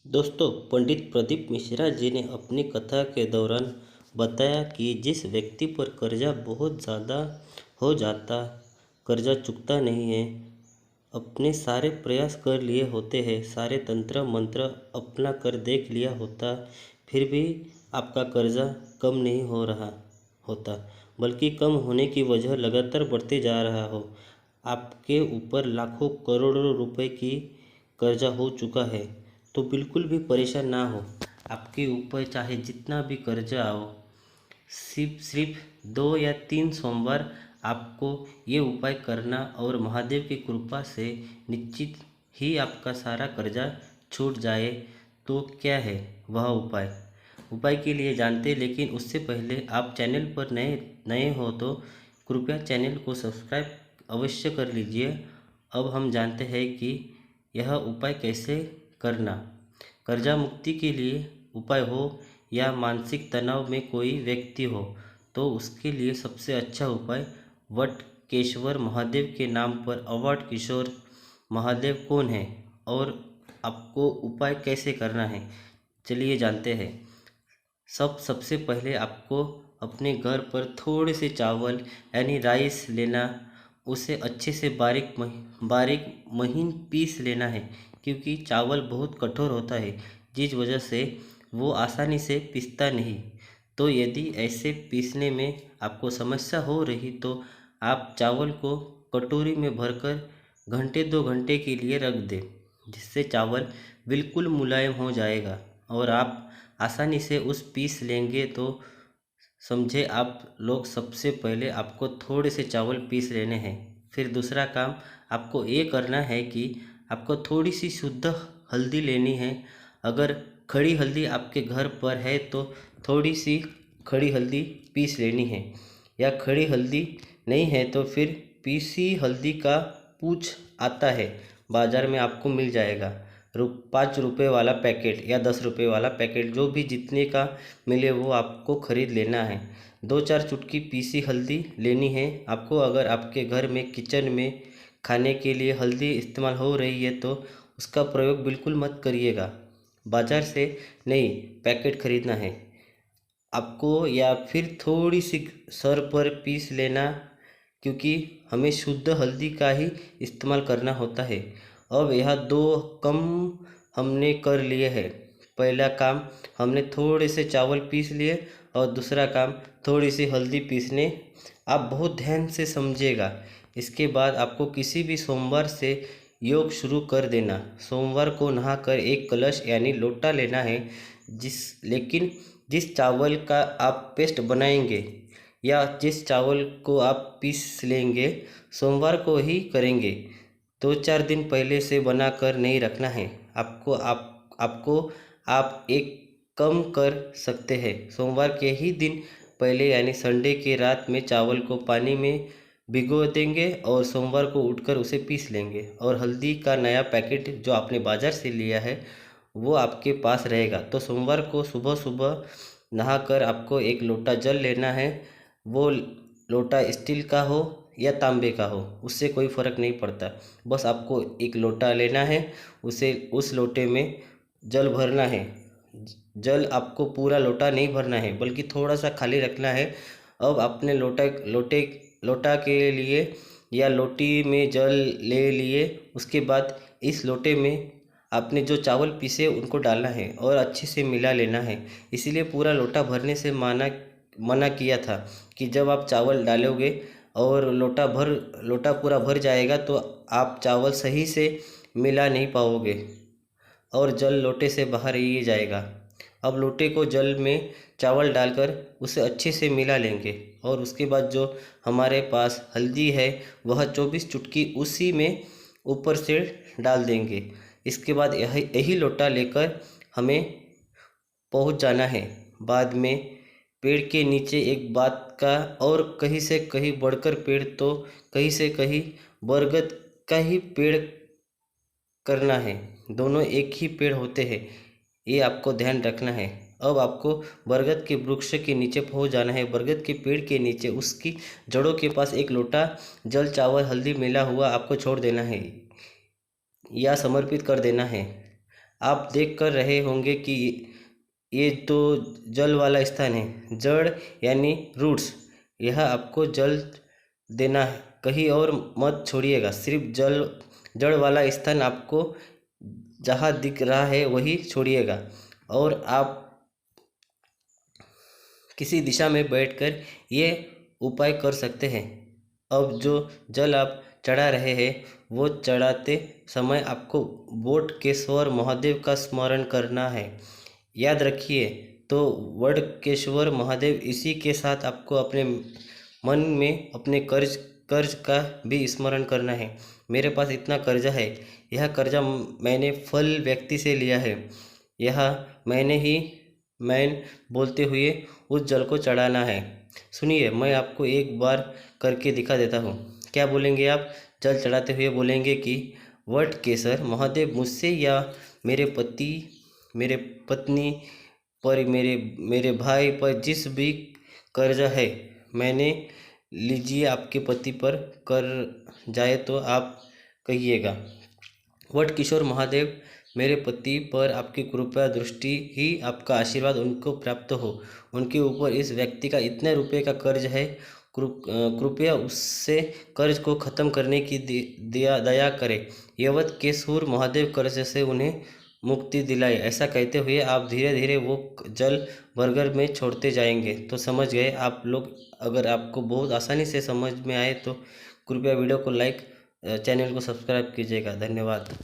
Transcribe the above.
दोस्तों, पंडित प्रदीप मिश्रा जी ने अपनी कथा के दौरान बताया कि जिस व्यक्ति पर कर्जा बहुत ज़्यादा हो जाता, कर्जा चुकता नहीं है, अपने सारे प्रयास कर लिए होते हैं, सारे तंत्र मंत्र अपना कर देख लिया होता, फिर भी आपका कर्जा कम नहीं हो रहा होता, बल्कि कम होने की वजह लगातार बढ़ते जा रहा हो। आपके ऊपर लाखों करोड़ों रुपए की कर्जा हो चुका है, तो बिल्कुल भी परेशान ना हो। आपके ऊपर चाहे जितना भी कर्जा आओ, सिर्फ सिर्फ 2 या 3 सोमवार आपको ये उपाय करना और महादेव की कृपा से निश्चित ही आपका सारा कर्जा छूट जाए। तो क्या है वह उपाय? उपाय के लिए जानते, लेकिन उससे पहले आप चैनल पर नए नए हो तो कृपया चैनल को सब्सक्राइब अवश्य कर लीजिए। अब हम जानते हैं कि यह उपाय कैसे करना। कर्जा मुक्ति के लिए उपाय हो या मानसिक तनाव में कोई व्यक्ति हो, तो उसके लिए सबसे अच्छा उपाय वटकेश्वर महादेव के नाम पर अवट किशोर महादेव कौन है और आपको उपाय कैसे करना है, चलिए जानते हैं। सबसे पहले आपको अपने घर पर थोड़े से चावल यानी राइस लेना, उसे अच्छे से बारीक महीन पीस लेना है, क्योंकि चावल बहुत कठोर होता है, जिस वजह से वो आसानी से पिसता नहीं। तो यदि ऐसे पीसने में आपको समस्या हो रही तो आप चावल को कटोरी में भरकर घंटे 2 घंटे के लिए रख दें, जिससे चावल बिल्कुल मुलायम हो जाएगा और आप आसानी से उस पीस लेंगे। तो समझे आप लोग, सबसे पहले आपको थोड़े से चावल पीस लेने हैं। फिर दूसरा काम आपको ये करना है कि आपको थोड़ी सी शुद्ध हल्दी लेनी है। अगर खड़ी हल्दी आपके घर पर है तो थोड़ी सी खड़ी हल्दी पीस लेनी है, या खड़ी हल्दी नहीं है तो फिर पीसी हल्दी का पूछ आता है, बाज़ार में आपको मिल जाएगा। 5 रुपये वाला पैकेट या 10 रुपये वाला पैकेट, जो भी जितने का मिले वो आपको ख़रीद लेना है। 2-4 चुटकी पीसी हल्दी लेनी है आपको। अगर आपके घर में किचन में खाने के लिए हल्दी इस्तेमाल हो रही है तो उसका प्रयोग बिल्कुल मत करिएगा, बाज़ार से नई पैकेट ख़रीदना है आपको। या फिर थोड़ी सी सर पर पीस लेना, क्योंकि हमें शुद्ध हल्दी का ही इस्तेमाल करना होता है। अब यह 2 कम हमने कर लिए हैं। पहला काम हमने थोड़े से चावल पीस लिए और दूसरा काम थोड़ी सी हल्दी पीसने। आप बहुत ध्यान से समझिएगा। इसके बाद आपको किसी भी सोमवार से योग शुरू कर देना। सोमवार को नहाकर एक कलश यानी लोटा लेना है, जिस चावल का आप पेस्ट बनाएंगे या जिस चावल को आप पीस लेंगे, सोमवार को ही करेंगे। 2-4 दिन पहले से बना कर नहीं रखना है आपको। आप एक कम कर सकते हैं। सोमवार के ही दिन पहले यानी संडे के रात में चावल को पानी में भिगो देंगे और सोमवार को उठकर उसे पीस लेंगे, और हल्दी का नया पैकेट जो आपने बाज़ार से लिया है वो आपके पास रहेगा। तो सोमवार को सुबह सुबह नहाकर आपको एक लोटा जल लेना है। वो लोटा स्टील का हो या तांबे का हो, उससे कोई फ़र्क नहीं पड़ता। बस आपको एक लोटा लेना है, उस लोटे में जल भरना है। जल आपको पूरा लोटा नहीं भरना है, बल्कि थोड़ा सा खाली रखना है। अब अपने लोटा के लिए या लोटी में जल ले लिए, उसके बाद इस लोटे में आपने जो चावल पीसे उनको डालना है और अच्छे से मिला लेना है। इसीलिए पूरा लोटा भरने से मना किया था कि जब आप चावल डालोगे और लोटा पूरा भर जाएगा तो आप चावल सही से मिला नहीं पाओगे और जल लोटे से बाहर ही जाएगा। अब लोटे को जल में चावल डालकर उसे अच्छे से मिला लेंगे, और उसके बाद जो हमारे पास हल्दी है वह 24 चुटकी उसी में ऊपर से डाल देंगे। इसके बाद यही लोटा लेकर हमें पहुंच जाना है। बाद में पेड़ के नीचे एक बात का और कहीं से कहीं बढ़कर पेड़, तो कहीं से कहीं बरगद का ही पेड़ करना है। दोनों एक ही पेड़ होते हैं, ये आपको ध्यान रखना है। अब आपको बरगद के वृक्ष के नीचे पहुंच जाना है। बरगद के पेड़ के नीचे उसकी जड़ों के पास एक लोटा जल चावल हल्दी मिला हुआ आपको छोड़ देना है या समर्पित कर देना है। आप देख कर रहे होंगे कि ये तो जल वाला स्थान है, जड़ यानी रूट्स। यह आपको जल देना है, कहीं और मत छोड़िएगा। सिर्फ जड़ वाला स्थान आपको जहाँ दिख रहा है वही छोड़िएगा। और आप किसी दिशा में बैठकर ये उपाय कर सकते हैं। अब जो जल आप चढ़ा रहे हैं वो चढ़ाते समय आपको वडकेश्वर महादेव का स्मरण करना है। याद रखिए, तो वडकेश्वर महादेव, इसी के साथ आपको अपने मन में अपने कर्ज का भी स्मरण करना है। मेरे पास इतना कर्जा है, यह कर्जा मैंने फल व्यक्ति से लिया है, यह मैंने बोलते हुए उस जल को चढ़ाना है। सुनिए, मैं आपको एक बार करके दिखा देता हूँ। क्या बोलेंगे आप? जल चढ़ाते हुए बोलेंगे कि वटकेसर महादेव, मुझसे या मेरे पति, मेरे पत्नी पर, मेरे भाई पर जिस भी कर्जा है, मैंने लीजिए आपके पति पर कर जाए तो आप कहिएगा, वट किशोर महादेव, मेरे पति पर आपकी कृपा दृष्टि ही, आपका आशीर्वाद उनको प्राप्त हो। उनके ऊपर इस व्यक्ति का इतने रुपए का कर्ज है, कृपया उससे कर्ज को ख़त्म करने की दया करें। यवत के सूर महादेव कर्ज से उन्हें मुक्ति दिलाए। ऐसा कहते हुए आप धीरे धीरे वो जल बर्गर में छोड़ते जाएंगे। तो समझ गए आप लोग। अगर आपको बहुत आसानी से समझ में आए तो कृपया वीडियो को लाइक, चैनल को सब्सक्राइब कीजिएगा। धन्यवाद।